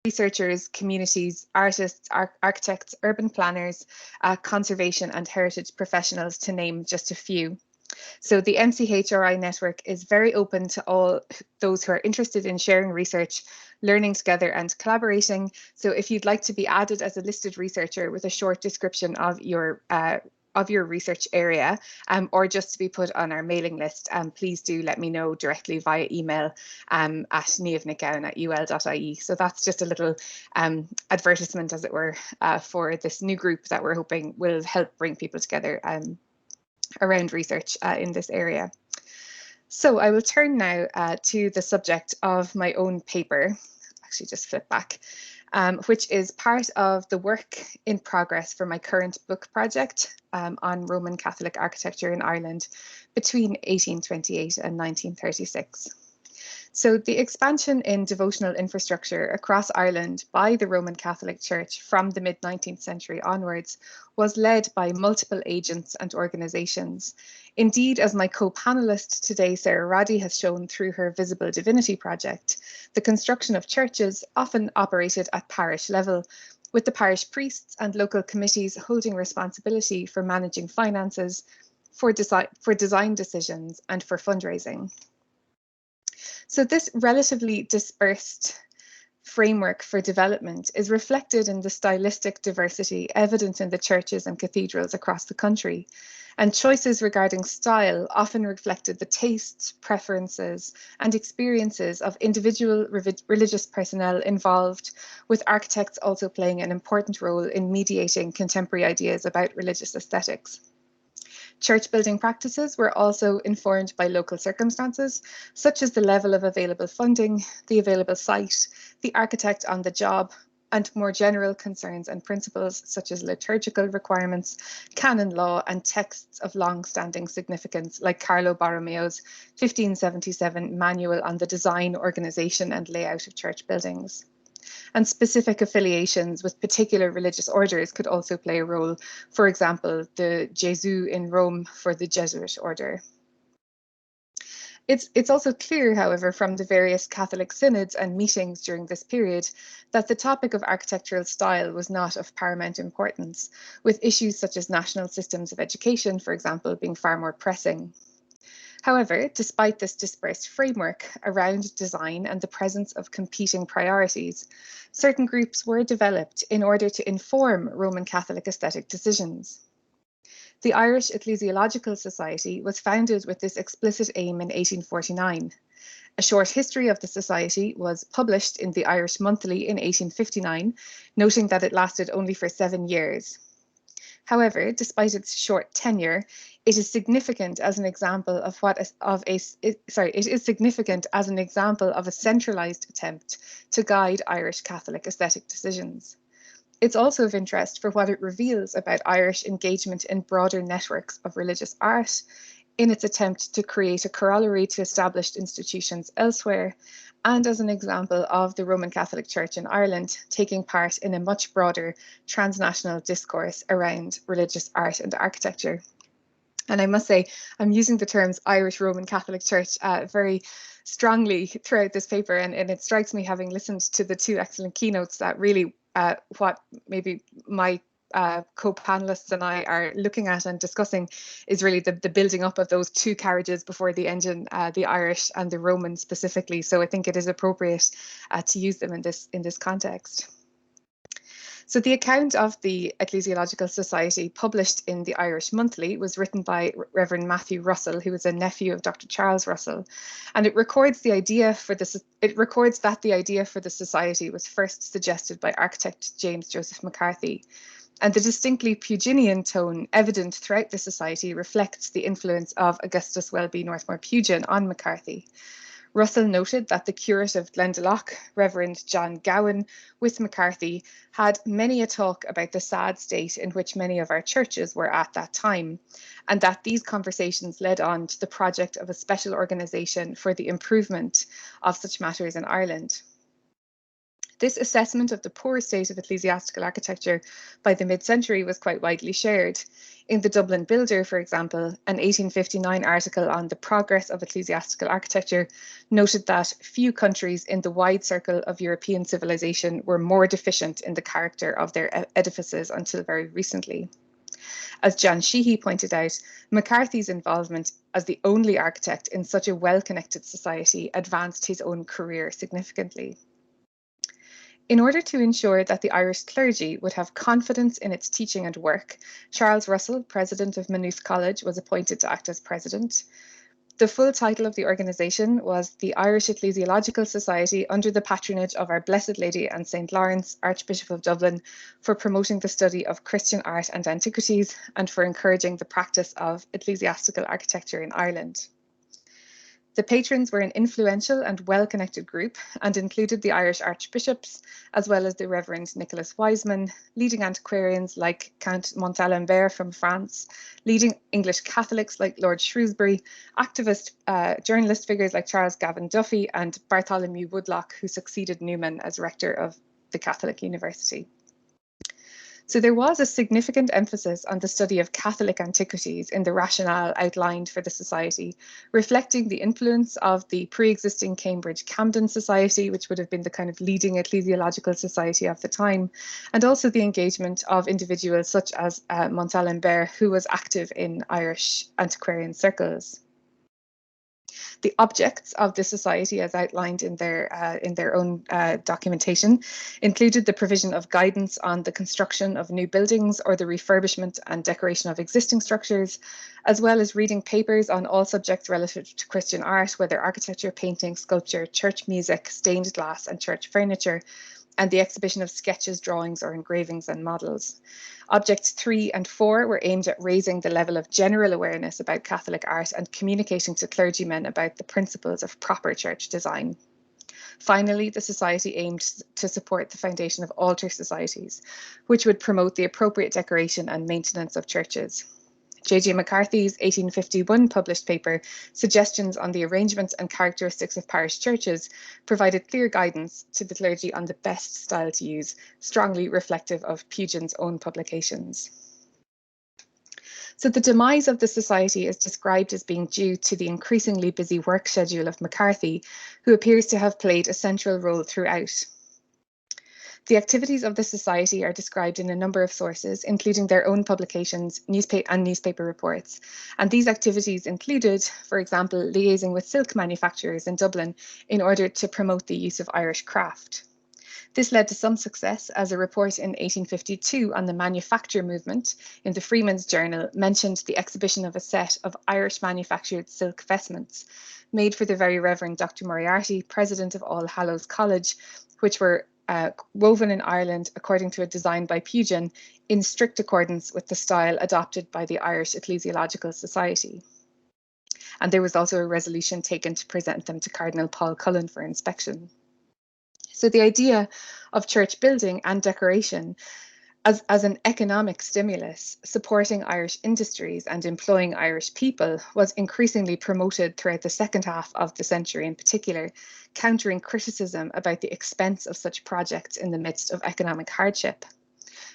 researchers, communities, artists, architects, urban planners, conservation and heritage professionals, to name just a few. So the MCHRI network is very open to all those who are interested in sharing research, learning together and collaborating. So if you'd like to be added as a listed researcher with a short description of your research area, or just to be put on our mailing list, please do let me know directly via email at niamhnicghabhann@ul.ie. So that's just a little advertisement, as it were, for this new group that we're hoping will help bring people together around research in this area. So I will turn now to the subject of my own paper. Actually, just flip back. Which is part of the work in progress for my current book project on Roman Catholic architecture in Ireland between 1828 and 1936. So the expansion in devotional infrastructure across Ireland by the Roman Catholic Church from the mid-19th century onwards was led by multiple agents and organisations. Indeed, as my co-panellist today, Sarah Roddy, has shown through her Visible Divinity project, the construction of churches often operated at parish level, with the parish priests and local committees holding responsibility for managing finances, for design decisions, and for fundraising. So this relatively dispersed framework for development is reflected in the stylistic diversity evident in the churches and cathedrals across the country, and choices regarding style often reflected the tastes, preferences, and experiences of individual religious personnel involved, with architects also playing an important role in mediating contemporary ideas about religious aesthetics. Church building practices were also informed by local circumstances, such as the level of available funding, the available site, the architect on the job, and more general concerns and principles such as liturgical requirements, canon law, and texts of long-standing significance like Carlo Borromeo's 1577 Manual on the Design, Organisation and Layout of Church Buildings. And specific affiliations with particular religious orders could also play a role. For example, the Gesù in Rome for the Jesuit order. It's also clear, however, from the various Catholic synods and meetings during this period that the topic of architectural style was not of paramount importance, with issues such as national systems of education, for example, being far more pressing. However, despite this dispersed framework around design and the presence of competing priorities, certain groups were developed in order to inform Roman Catholic aesthetic decisions. The Irish Ecclesiological Society was founded with this explicit aim in 1849. A short history of the society was published in the Irish Monthly in 1859, noting that it lasted only for 7 years. However, despite its short tenure, it is significant as an example of a centralized attempt to guide Irish Catholic aesthetic decisions. It's also of interest for what it reveals about Irish engagement in broader networks of religious art, in its attempt to create a corollary to established institutions elsewhere, and as an example of the Roman Catholic Church in Ireland taking part in a much broader transnational discourse around religious art and architecture. And I must say, I'm using the terms Irish Roman Catholic Church very strongly throughout this paper, and it strikes me, having listened to the two excellent keynotes, that really what maybe my co-panelists and I are looking at and discussing is really the building up of those two carriages before the engine, the Irish and the Roman specifically. So I think it is appropriate to use them in this context. So the account of the Ecclesiological Society published in the Irish Monthly was written by Reverend Matthew Russell, who was a nephew of Dr. Charles Russell, and it records that the idea for the society was first suggested by architect James Joseph McCarthy. And the distinctly Puginian tone evident throughout the society reflects the influence of Augustus Welby Northmore Pugin on McCarthy. Russell noted that the curate of Glendalough, Reverend John Gowan, with McCarthy, had many a talk about the sad state in which many of our churches were at that time, and that these conversations led on to the project of a special organisation for the improvement of such matters in Ireland. This assessment of the poor state of ecclesiastical architecture by the mid-century was quite widely shared. In the Dublin Builder, for example, an 1859 article on the progress of ecclesiastical architecture noted that few countries in the wide circle of European civilization were more deficient in the character of their edifices until very recently. As John Sheehy pointed out, McCarthy's involvement as the only architect in such a well-connected society advanced his own career significantly. In order to ensure that the Irish clergy would have confidence in its teaching and work, Charles Russell, president of Maynooth College, was appointed to act as president. The full title of the organisation was the Irish Ecclesiological Society under the patronage of Our Blessed Lady and St. Lawrence, Archbishop of Dublin, for promoting the study of Christian art and antiquities and for encouraging the practice of ecclesiastical architecture in Ireland. The patrons were an influential and well-connected group and included the Irish archbishops, as well as the Reverend Nicholas Wiseman, leading antiquarians like Count Montalembert from France, leading English Catholics like Lord Shrewsbury, activist journalist figures like Charles Gavin Duffy and Bartholomew Woodlock, who succeeded Newman as rector of the Catholic University. So there was a significant emphasis on the study of Catholic antiquities in the rationale outlined for the society, reflecting the influence of the pre-existing Cambridge Camden Society, which would have been the kind of leading ecclesiological society of the time, and also the engagement of individuals such as Montalembert, who was active in Irish antiquarian circles. The objects of the society, as outlined in their own documentation, included the provision of guidance on the construction of new buildings or the refurbishment and decoration of existing structures, as well as reading papers on all subjects relative to Christian art, whether architecture, painting, sculpture, church music, stained glass, and church furniture, and the exhibition of sketches, drawings, or engravings and models. Objects 3 and 4 were aimed at raising the level of general awareness about Catholic art and communicating to clergymen about the principles of proper church design. Finally, the society aimed to support the foundation of altar societies, which would promote the appropriate decoration and maintenance of churches. J.J. McCarthy's 1851 published paper, Suggestions on the Arrangement and Characteristics of Parish Churches, provided clear guidance to the clergy on the best style to use, strongly reflective of Pugin's own publications. So the demise of the society is described as being due to the increasingly busy work schedule of McCarthy, who appears to have played a central role throughout. The activities of the society are described in a number of sources, including their own publications and newspaper reports. And these activities included, for example, liaising with silk manufacturers in Dublin in order to promote the use of Irish craft. This led to some success, as a report in 1852 on the manufacture movement in the Freeman's Journal mentioned the exhibition of a set of Irish manufactured silk vestments made for the Very Reverend Dr. Moriarty, president of All Hallows College, which were woven in Ireland according to a design by Pugin in strict accordance with the style adopted by the Irish Ecclesiological Society. And there was also a resolution taken to present them to Cardinal Paul Cullen for inspection. So the idea of church building and decoration as an economic stimulus, supporting Irish industries and employing Irish people was increasingly promoted throughout the second half of the century in particular, countering criticism about the expense of such projects in the midst of economic hardship.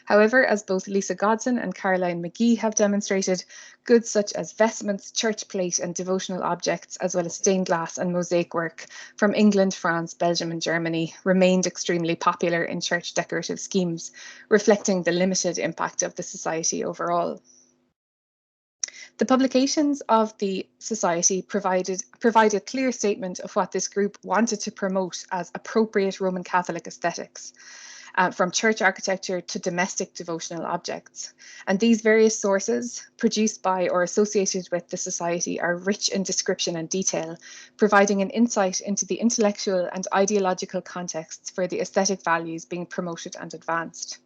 However, as both Lisa Godson and Caroline Mcgee have demonstrated, goods such as vestments, church plate and devotional objects, as well as stained glass and mosaic work from England, France, Belgium and Germany remained extremely popular in church decorative schemes, reflecting the limited impact of the society overall. The publications of the Society provide a clear statement of what this group wanted to promote as appropriate Roman Catholic aesthetics. From church architecture to domestic devotional objects. And these various sources, produced by or associated with the Society, are rich in description and detail, providing an insight into the intellectual and ideological contexts for the aesthetic values being promoted and advanced.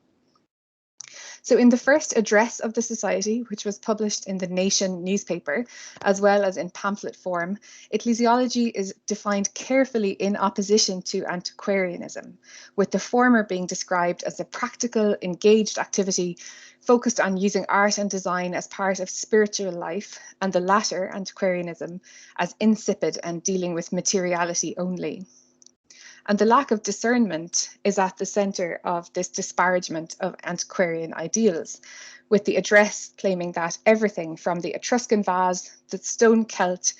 So in the first address of the Society, which was published in the Nation newspaper, as well as in pamphlet form, ecclesiology is defined carefully in opposition to antiquarianism, with the former being described as a practical, engaged activity focused on using art and design as part of spiritual life, and the latter, antiquarianism, as insipid and dealing with materiality only. And the lack of discernment is at the centre of this disparagement of antiquarian ideals, with the address claiming that everything from the Etruscan vase, the stone Celt,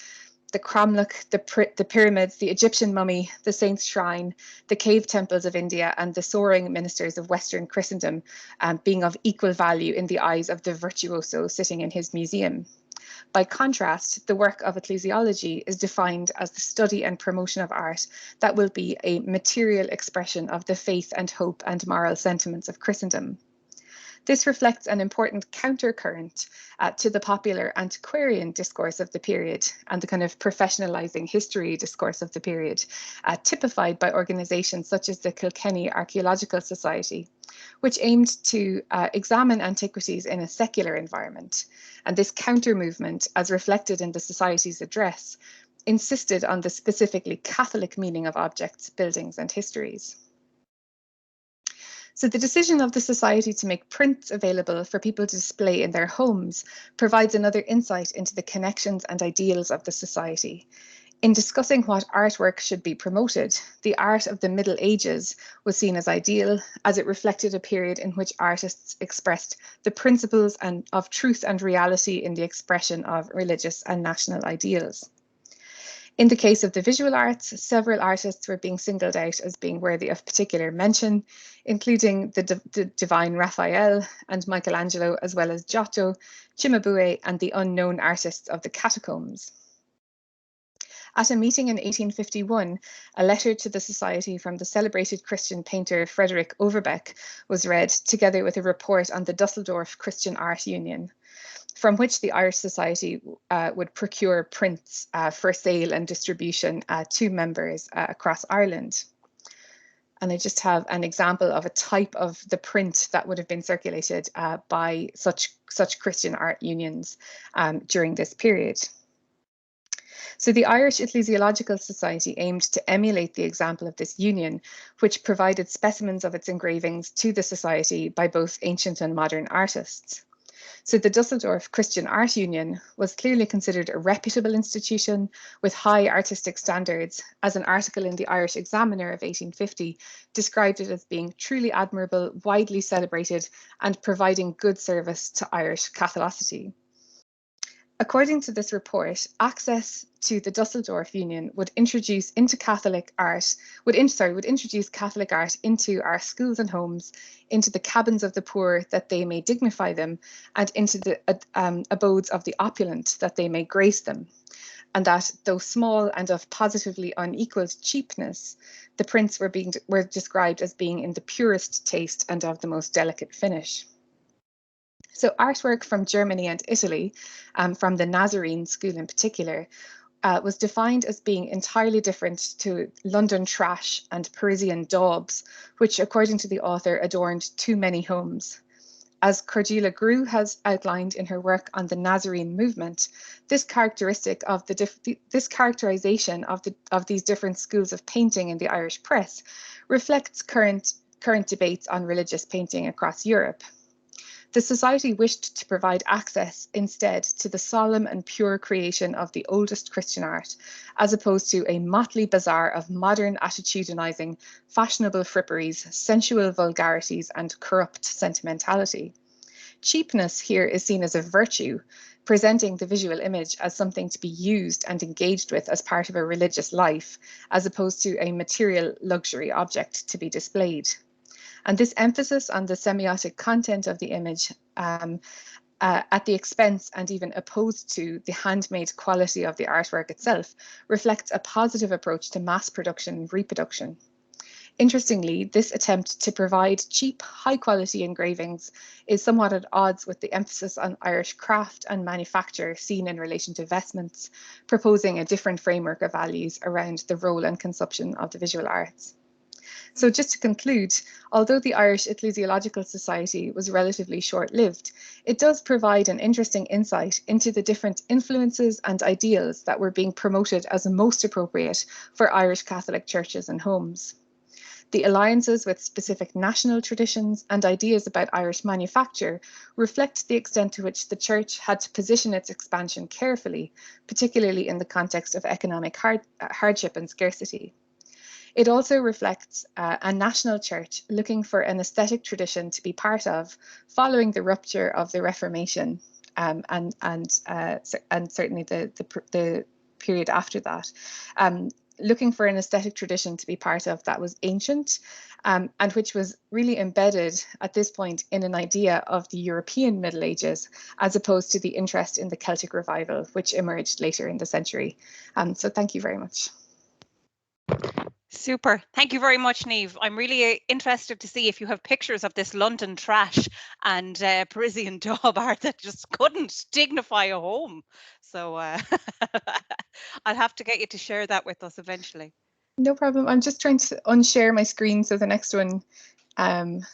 the cromlech, the pyramids, the Egyptian mummy, the saint's shrine, the cave temples of India, and the soaring ministers of Western Christendom being of equal value in the eyes of the virtuoso sitting in his museum. By contrast, the work of ecclesiology is defined as the study and promotion of art that will be a material expression of the faith and hope and moral sentiments of Christendom. This reflects an important countercurrent to the popular antiquarian discourse of the period and the kind of professionalizing history discourse of the period, typified by organizations such as the Kilkenny Archaeological Society, which aimed to examine antiquities in a secular environment. And this counter movement, as reflected in the Society's address, insisted on the specifically Catholic meaning of objects, buildings, and histories. So the decision of the Society to make prints available for people to display in their homes provides another insight into the connections and ideals of the Society. In discussing what artwork should be promoted, the art of the Middle Ages was seen as ideal, as it reflected a period in which artists expressed the principles of truth and reality in the expression of religious and national ideals. In the case of the visual arts, several artists were being singled out as being worthy of particular mention, including the divine Raphael and Michelangelo, as well as Giotto, Cimabue, and the unknown artists of the catacombs. At a meeting in 1851, a letter to the Society from the celebrated Christian painter Frederick Overbeck was read, together with a report on the Dusseldorf Christian Art Union, from which the Irish Society would procure prints for sale and distribution to members across Ireland. And I just have an example of a type of the print that would have been circulated by such Christian art unions during this period. So the Irish Ecclesiological Society aimed to emulate the example of this union, which provided specimens of its engravings to the Society by both ancient and modern artists. So the Dusseldorf Christian Art Union was clearly considered a reputable institution with high artistic standards, as an article in the Irish Examiner of 1850 described it as being truly admirable, widely celebrated, and providing good service to Irish Catholicity. According to this report, access to the Dusseldorf Union would introduce Catholic art into our schools and homes, into the cabins of the poor that they may dignify them, and into the abodes of the opulent that they may grace them. And that, though small and of positively unequaled cheapness, the prints were described as being in the purest taste and of the most delicate finish. So artwork from Germany and Italy, from the Nazarene school in particular, was defined as being entirely different to London trash and Parisian daubs, which, according to the author, adorned too many homes. As Cordula Grew has outlined in her work on the Nazarene movement, this characterization of these different schools of painting in the Irish press reflects current debates on religious painting across Europe. The Society wished to provide access instead to the solemn and pure creation of the oldest Christian art, as opposed to a motley bazaar of modern attitudinizing, fashionable fripperies, sensual vulgarities, and corrupt sentimentality. Cheapness here is seen as a virtue, presenting the visual image as something to be used and engaged with as part of a religious life, as opposed to a material luxury object to be displayed. And this emphasis on the semiotic content of the image at the expense and even opposed to the handmade quality of the artwork itself reflects a positive approach to mass production and reproduction. Interestingly, this attempt to provide cheap, high-quality engravings is somewhat at odds with the emphasis on Irish craft and manufacture seen in relation to vestments, proposing a different framework of values around the role and consumption of the visual arts. So just to conclude, although the Irish Ecclesiological Society was relatively short-lived, it does provide an interesting insight into the different influences and ideals that were being promoted as most appropriate for Irish Catholic churches and homes. The alliances with specific national traditions and ideas about Irish manufacture reflect the extent to which the Church had to position its expansion carefully, particularly in the context of economic hardship and scarcity. It also reflects a national church looking for an aesthetic tradition to be part of following the rupture of the Reformation, and certainly the period after that. Looking for an aesthetic tradition to be part of that was ancient, and which was really embedded at this point in an idea of the European Middle Ages, as opposed to the interest in the Celtic revival, which emerged later in the century. So thank you very much. Super. Thank you very much, Niamh. I'm really interested to see if you have pictures of this London trash and Parisian daub art that just couldn't dignify a home. So I'll have to get you to share that with us eventually. No problem. I'm just trying to unshare my screen so the next one can.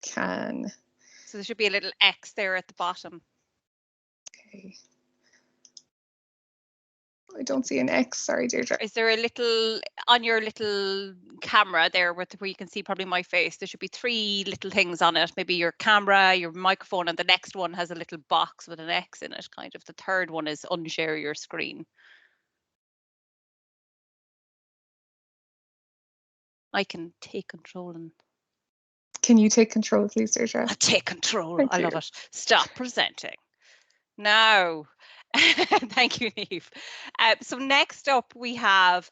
So there should be a little X there at the bottom. Okay. I don't see an X, sorry, Deirdre. Is there a little, on your little camera there where you can see probably my face, there should be 3 little things on it, maybe your camera, your microphone, and the next one has a little box with an X in it, kind of. The third one is unshare your screen. I can take control and... Can you take control, please, Deirdre? I'll take control. I love it. Stop presenting. Now. Thank you, Niamh. So next up we have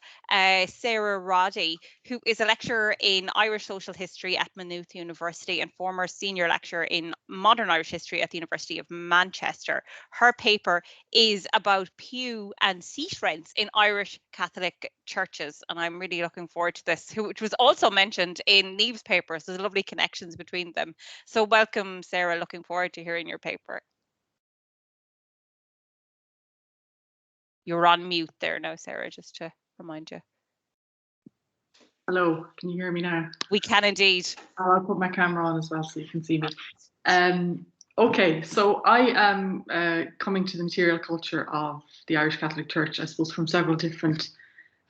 Sarah Roddy, who is a lecturer in Irish social history at Maynooth University and former senior lecturer in modern Irish history at the University of Manchester. Her paper is about pew and seat rents in Irish Catholic churches, and I'm really looking forward to this, which was also mentioned in Niamh's paper, so there's lovely connections between them. So welcome, Sarah. Looking forward to hearing your paper. You're on mute there now, Sarah, just to remind you. Hello, can you hear me now? We can indeed. I'll put my camera on as well so you can see me. Okay, so I am coming to the material culture of the Irish Catholic Church, I suppose, from several different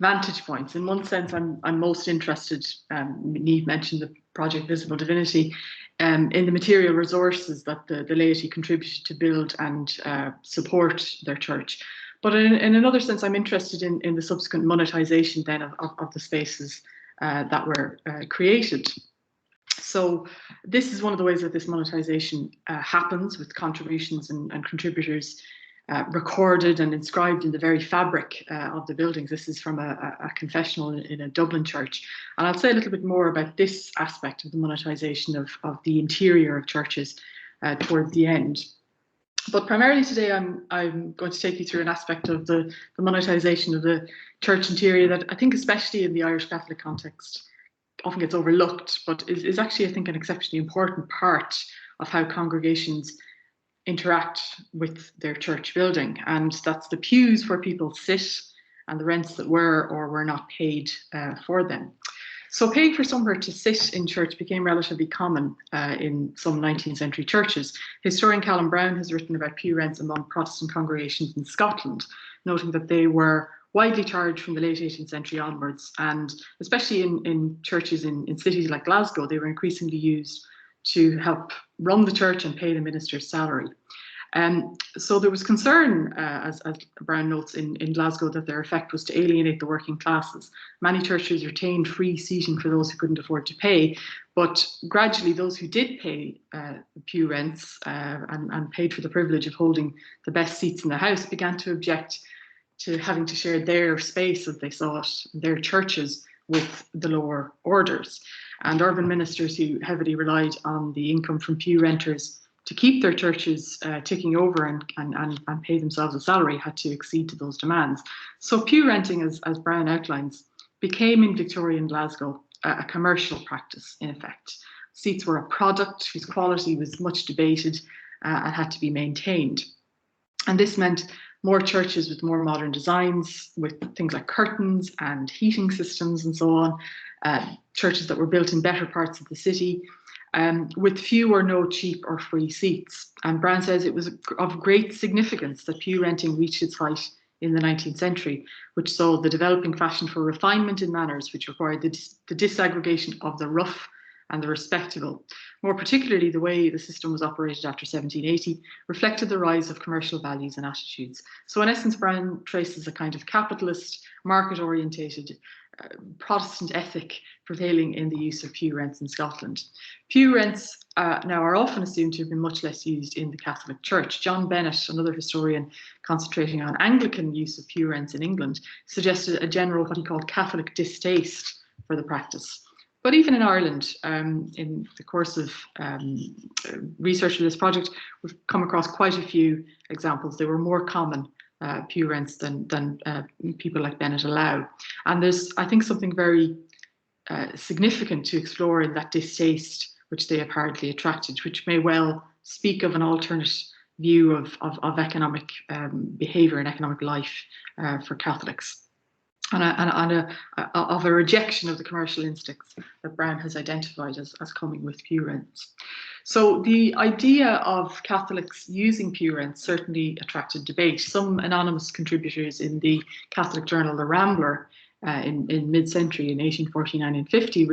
vantage points. In one sense, I'm most interested, Niamh mentioned the project Visible Divinity, in the material resources that the laity contributed to build and support their church. But in another sense, I'm interested in the subsequent monetization then of the spaces that were created. So this is one of the ways that this monetization happens, with contributions and contributors recorded and inscribed in the very fabric of the buildings. This is from a confessional in a Dublin church. And I'll say a little bit more about this aspect of the monetization of the interior of churches towards the end. But primarily today, I'm going to take you through an aspect of the monetization of the church interior that I think, especially in the Irish Catholic context, often gets overlooked, but is actually, I think, an exceptionally important part of how congregations interact with their church building. And that's the pews where people sit and the rents that were or were not paid for them. So paying for somewhere to sit in church became relatively common in some 19th century churches. Historian Callum Brown has written about pew rents among Protestant congregations in Scotland, noting that they were widely charged from the late 18th century onwards, and especially in churches in cities like Glasgow, they were increasingly used to help run the church and pay the minister's salary. So there was concern, as Brown notes, in Glasgow, that their effect was to alienate the working classes. Many churches retained free seating for those who couldn't afford to pay, but gradually those who did pay pew rents and paid for the privilege of holding the best seats in the house began to object to having to share their space, as they saw it, their churches, with the lower orders. And urban ministers who heavily relied on the income from pew renters to keep their churches ticking over and pay themselves a salary had to accede to those demands. So pew renting, as Brown outlines, became in Victorian Glasgow a commercial practice, in effect. Seats were a product whose quality was much debated and had to be maintained. And this meant more churches with more modern designs, with things like curtains and heating systems and so on, churches that were built in better parts of the city, with few or no cheap or free seats. And Brown says it was of great significance that pew renting reached its height in the 19th century, which saw the developing fashion for refinement in manners, which required the disaggregation of the rough and the respectable. More particularly, the way the system was operated after 1780 reflected the rise of commercial values and attitudes. So in essence, Brown traces a kind of capitalist, market-orientated Protestant ethic prevailing in the use of pew rents in Scotland. Pew rents now are often assumed to have been much less used in the Catholic Church. John Bennett, another historian concentrating on Anglican use of pew rents in England, suggested a general, what he called, Catholic distaste for the practice. But even in Ireland, in the course of research for this project, we've come across quite a few examples. They were more common pew rents than people like Bennett allow. And there's, I think, something very significant to explore in that distaste which they apparently attracted, which may well speak of an alternate view of economic behaviour and economic life for Catholics, and of a rejection of the commercial instincts that Brown has identified as coming with pew rents. So the idea of Catholics using pew rents certainly attracted debate. Some anonymous contributors in the Catholic journal The Rambler in mid-century, in 1849 and 50,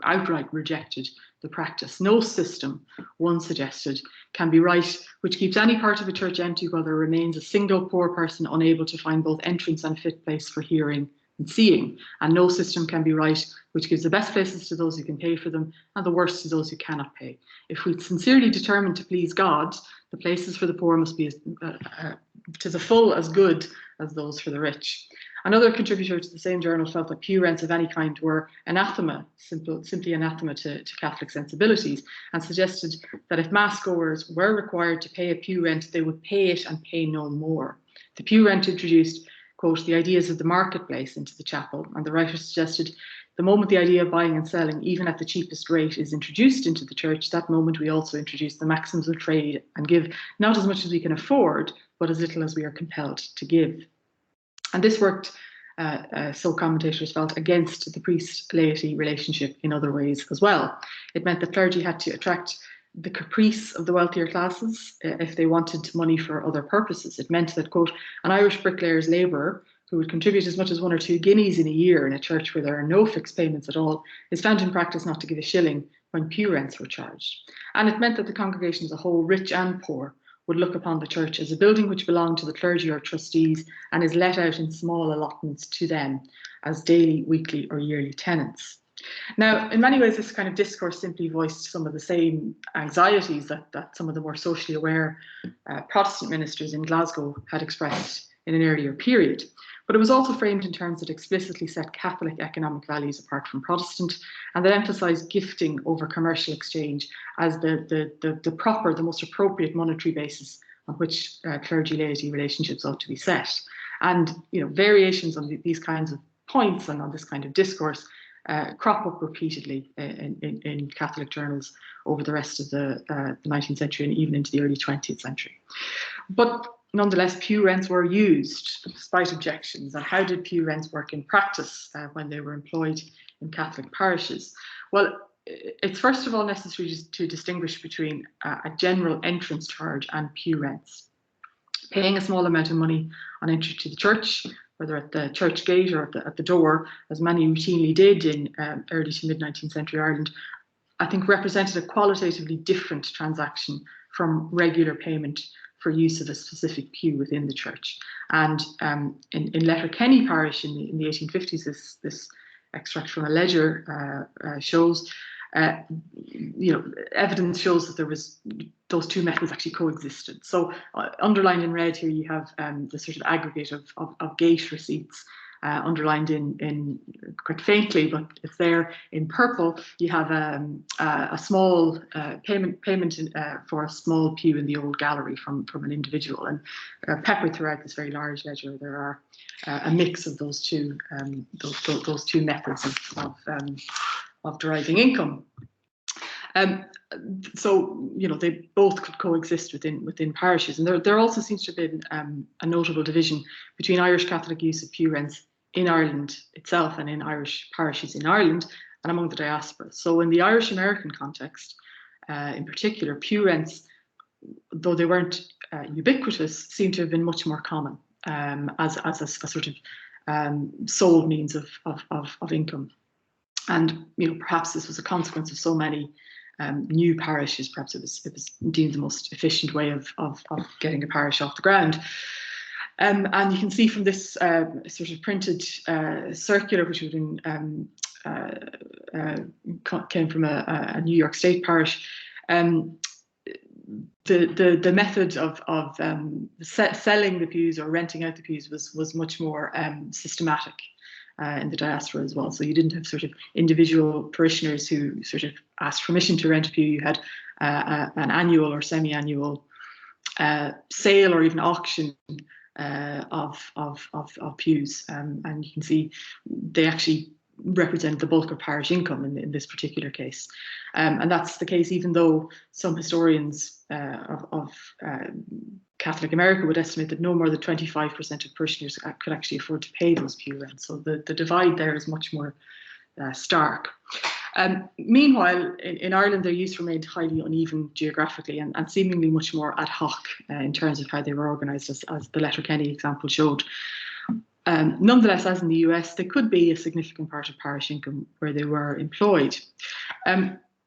outright rejected the practice. No system, one suggested, can be right which keeps any part of a church empty while there remains a single poor person unable to find both entrance and fit place for hearing and seeing. And no system can be right which gives the best places to those who can pay for them and the worst to those who cannot pay. If we sincerely determine to please God, the places for the poor must be to the full as good as those for the rich. Another contributor to the same journal felt that pew rents of any kind were anathema, simply anathema to Catholic sensibilities, and suggested that if mass goers were required to pay a pew rent, they would pay it and pay no more. The pew rent introduced, quote, the ideas of the marketplace into the chapel, and the writer suggested the moment the idea of buying and selling, even at the cheapest rate, is introduced into the church, that moment we also introduce the maxims of trade and give not as much as we can afford, but as little as we are compelled to give. And this worked, so commentators felt, against the priest-laity relationship in other ways as well. It meant that clergy had to attract the caprice of the wealthier classes if they wanted money for other purposes. It meant that, quote, an Irish bricklayer's labourer who would contribute as much as 1 or 2 guineas in a year in a church where there are no fixed payments at all is found in practice not to give a shilling when pew rents were charged. And it meant that the congregation as a whole, rich and poor, would look upon the church as a building which belonged to the clergy or trustees and is let out in small allotments to them as daily, weekly or yearly tenants. Now, in many ways, this kind of discourse simply voiced some of the same anxieties that some of the more socially aware Protestant ministers in Glasgow had expressed in an earlier period. But it was also framed in terms that explicitly set Catholic economic values apart from Protestant, and that emphasised gifting over commercial exchange as the proper, the most appropriate monetary basis on which clergy-laity relationships ought to be set. And variations on these kinds of points and on this kind of discourse crop up repeatedly in Catholic journals over the rest of the 19th century and even into the early 20th century. But nonetheless, pew rents were used despite objections. And how did pew rents work in practice when they were employed in Catholic parishes? Well, it's first of all necessary to distinguish between a general entrance charge and pew rents. Paying a small amount of money on entry to the church, whether at the church gate or at the door, as many routinely did in early to mid-19th century Ireland, I think represented a qualitatively different transaction from regular payment for use of a specific pew within the church. And in Letterkenny parish in the 1850s, this extract from a ledger shows, evidence shows that there was those two methods actually coexisted. So underlined in red here, you have the sort of aggregate of gate receipts. Underlined in quite faintly, but it's there in purple. You have a small payment for a small pew in the old gallery from an individual, and peppered throughout this very large ledger there are a mix of those two methods of deriving income. So they both could coexist within parishes, and there also seems to have been a notable division between Irish Catholic use of pew rents in Ireland itself and in Irish parishes in Ireland and among the diaspora. So in the Irish American context, in particular, pew rents, though they weren't ubiquitous, seem to have been much more common as a sort of sole means of income. And perhaps this was a consequence of so many new parishes. Perhaps it was deemed the most efficient way of getting a parish off the ground. And you can see from this sort of printed circular, which had been, came from a New York State parish, the method of selling the pews or renting out the pews was much more systematic in the diaspora as well. So you didn't have sort of individual parishioners who sort of asked permission to rent a pew. You had an annual or semi-annual sale or even auction of pews, and you can see they actually represent the bulk of parish income in this particular case. And that's the case even though some historians of Catholic America would estimate that no more than 25% of parishioners could actually afford to pay those pew rents. So the divide there is much more stark. Meanwhile, in Ireland, their use remained highly uneven geographically and seemingly much more ad hoc in terms of how they were organised, as the Letterkenny example showed. Nonetheless, as in the US, they could be a significant part of parish income where they were employed.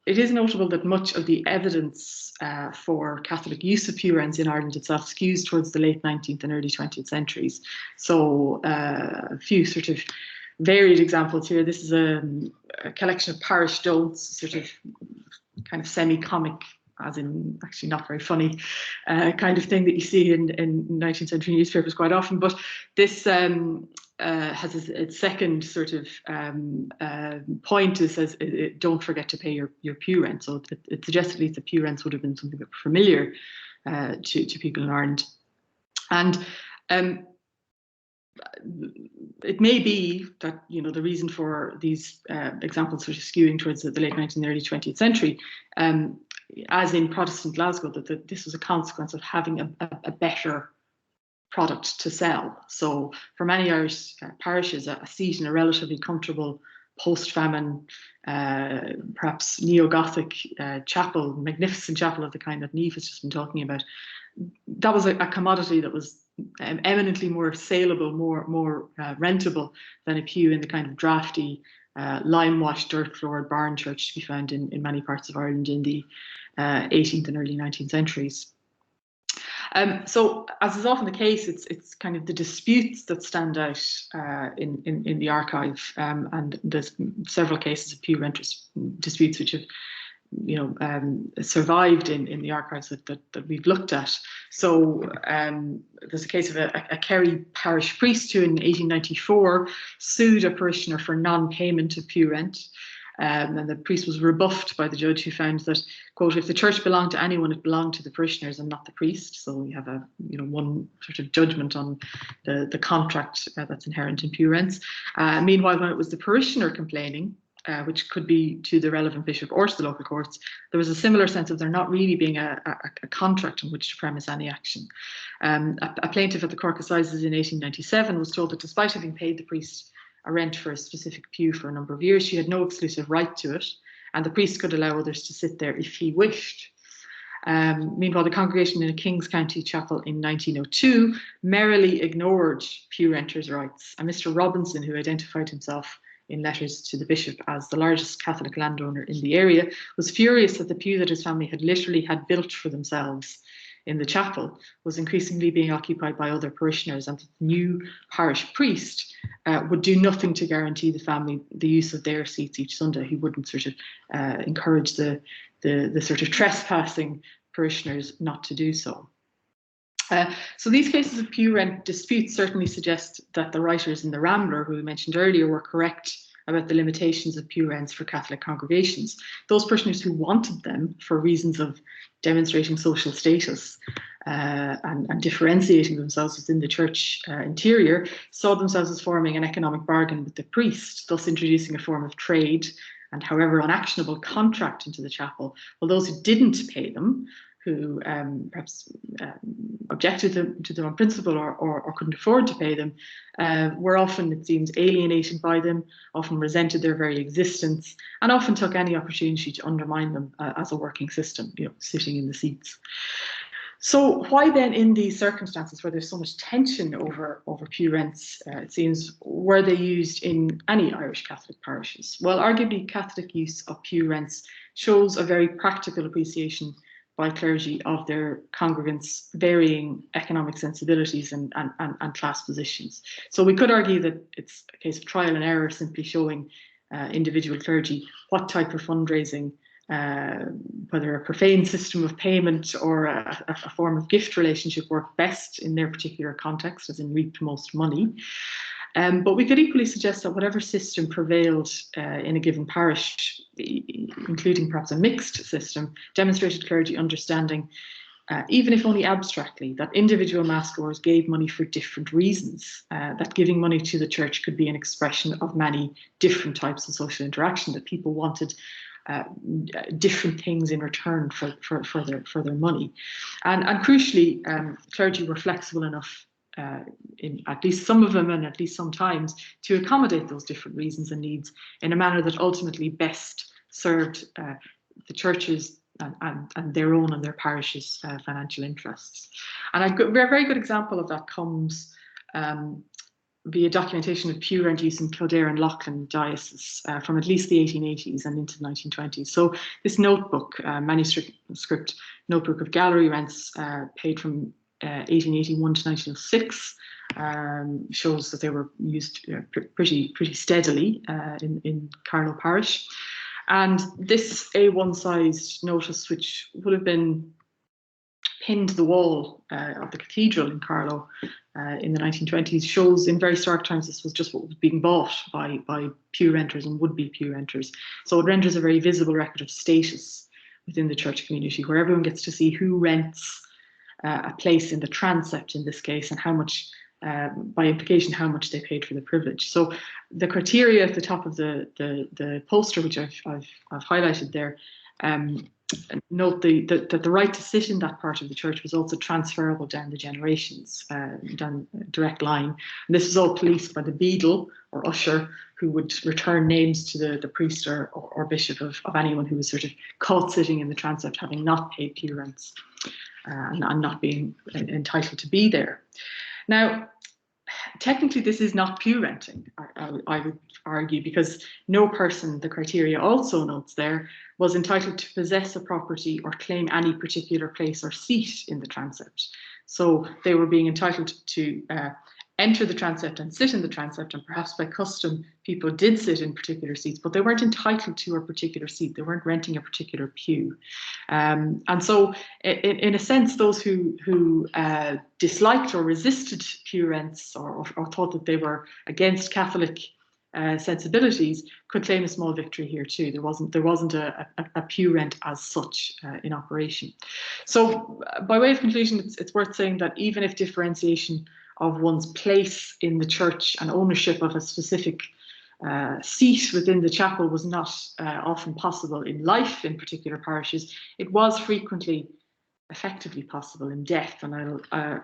It is notable that much of the evidence for Catholic use of pew rents in Ireland itself skews towards the late 19th and early 20th centuries. So a few sort of varied examples here. This is a collection of parish don'ts, sort of kind of semi-comic, as in actually not very funny, kind of thing that you see in 19th century newspapers quite often. But this has its second sort of point. It says, don't forget to pay your pew rent. So it suggests at least that pew rents would have been something that were familiar to people in Ireland. And it may be that, you know, the reason for these examples sort of skewing towards the late 19th and early 20th century, as in Protestant Glasgow, that this was a consequence of having a better product to sell. So for many Irish parishes, a seat in a relatively comfortable post-famine, perhaps neo-Gothic chapel, magnificent chapel of the kind that Niamh has just been talking about, that was a commodity that was eminently more saleable, more rentable than a pew in the kind of drafty, lime-washed, dirt-floored barn church to be found in many parts of Ireland in the 18th and early 19th centuries. So, as is often the case, it's kind of the disputes that stand out in the archive, and there's several cases of pew rent disputes which have, you know, survived in the archives that we've looked at. So there's a case of a Kerry parish priest who in 1894 sued a parishioner for non-payment of pew rent. And the priest was rebuffed by the judge, who found that, quote, if the church belonged to anyone, it belonged to the parishioners and not the priest. So we have a, you know, one sort of judgment on the contract that's inherent in pew rents. Meanwhile, when it was the parishioner complaining, which could be to the relevant bishop or to the local courts, there was a similar sense of there not really being a contract on which to premise any action. A plaintiff at the Cork Assizes in 1897 was told that despite having paid the priest a rent for a specific pew for a number of years, she had no exclusive right to it, and the priest could allow others to sit there if he wished. Meanwhile, the congregation in a Kings County chapel in 1902 merrily ignored pew renters' rights, and Mr. Robinson, who identified himself in letters to the bishop as the largest Catholic landowner in the area, was furious that the pew that his family had literally had built for themselves in the chapel was increasingly being occupied by other parishioners, and the new parish priest would do nothing to guarantee the family the use of their seats each Sunday. He wouldn't sort of encourage the sort of trespassing parishioners not to do so. So these cases of pew rent disputes certainly suggest that the writers in the Rambler, who we mentioned earlier, were correct about the limitations of pew rents for Catholic congregations. Those parishioners who wanted them for reasons of demonstrating social status and differentiating themselves within the church interior saw themselves as forming an economic bargain with the priest, thus introducing a form of trade and, however unactionable, contract into the chapel, while those who didn't pay them, who perhaps objected to them on principle or couldn't afford to pay them, were often, it seems, alienated by them, often resented their very existence, and often took any opportunity to undermine them as a working system, you know, sitting in the seats. So why then, in these circumstances where there's so much tension over pew rents, it seems, were they used in any Irish Catholic parishes? Well, arguably Catholic use of pew rents shows a very practical appreciation by clergy of their congregants' varying economic sensibilities and class positions. So we could argue that it's a case of trial and error, simply showing individual clergy what type of fundraising, whether a profane system of payment or a form of gift relationship, worked best in their particular context, as in reaped most money. But we could equally suggest that whatever system prevailed in a given parish, including perhaps a mixed system, demonstrated clergy understanding, even if only abstractly, that individual mass-goers gave money for different reasons, that giving money to the church could be an expression of many different types of social interaction, that people wanted different things in return for their money. And crucially, clergy were flexible enough, in at least some of them and at least sometimes, to accommodate those different reasons and needs in a manner that ultimately best served the churches and their own and their parish's financial interests. And a very good example of that comes via documentation of pew rent use in Kildare and Leighlin diocese from at least the 1880s and into the 1920s. So this notebook, manuscript notebook of gallery rents paid from 1881 to 1906, shows that they were used pretty steadily in Carlow Parish. And this A1-sized notice, which would have been pinned to the wall of the cathedral in Carlow in the 1920s, shows in very stark terms this was just what was being bought by pew renters and would-be pew renters. So it renders a very visible record of status within the church community, where everyone gets to see who rents a place in the transept in this case, and how much, by implication, how much they paid for the privilege. So the criteria at the top of the poster, which I've highlighted there, note that the right to sit in that part of the church was also transferable down the generations, down a direct line. And this was all policed by the beadle or usher, who would return names to the priest or bishop of anyone who was sort of caught sitting in the transept having not paid pew rents and not being entitled to be there. Now, technically, this is not pew renting, I would argue, because no person, the criteria also notes there, was entitled to possess a property or claim any particular place or seat in the transept. So they were being entitled to enter the transept and sit in the transept, and perhaps by custom people did sit in particular seats, but they weren't entitled to a particular seat. They weren't renting a particular pew. And so in a sense, those who disliked or resisted pew rents or thought that they were against Catholic sensibilities could claim a small victory here too. There wasn't a pew rent as such in operation. So by way of conclusion, it's worth saying that even if differentiation of one's place in the church and ownership of a specific seat within the chapel was not often possible in life in particular parishes, it was frequently effectively possible in death. And I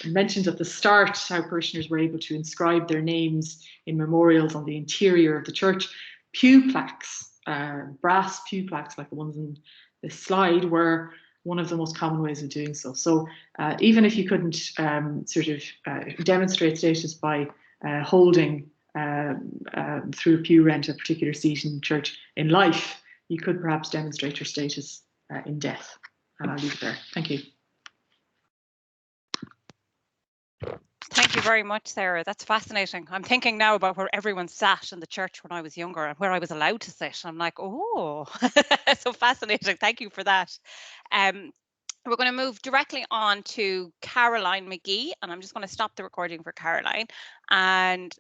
mentioned at the start how parishioners were able to inscribe their names in memorials on the interior of the church. Pew plaques, brass pew plaques like the ones in this slide, were one of the most common ways of doing so. So even if you couldn't demonstrate status by holding through pew rent a particular seat in church in life, you could perhaps demonstrate your status in death. And I'll leave it there. Thank you. Thank you very much, Sarah. That's fascinating. I'm thinking now about where everyone sat in the church when I was younger and where I was allowed to sit. I'm like, oh, so fascinating. Thank you for that. We're going to move directly on to Caroline Mcgee, and I'm just going to stop the recording for Caroline. And